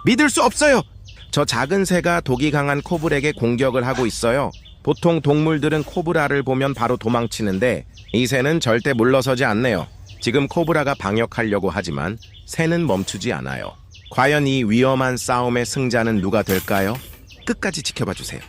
믿을 수 없어요. 저 작은 새가 독이 강한 코블에게 공격을 하고 있어요. 보통 동물들은 코브라를 보면 바로 도망치는데 이 새는 절대 물러서지 않네요. 지금 코브라가 방역하려고 하지만 새는 멈추지 않아요. 과연 이 위험한 싸움의 승자는 누가 될까요? 끝까지 지켜봐 주세요.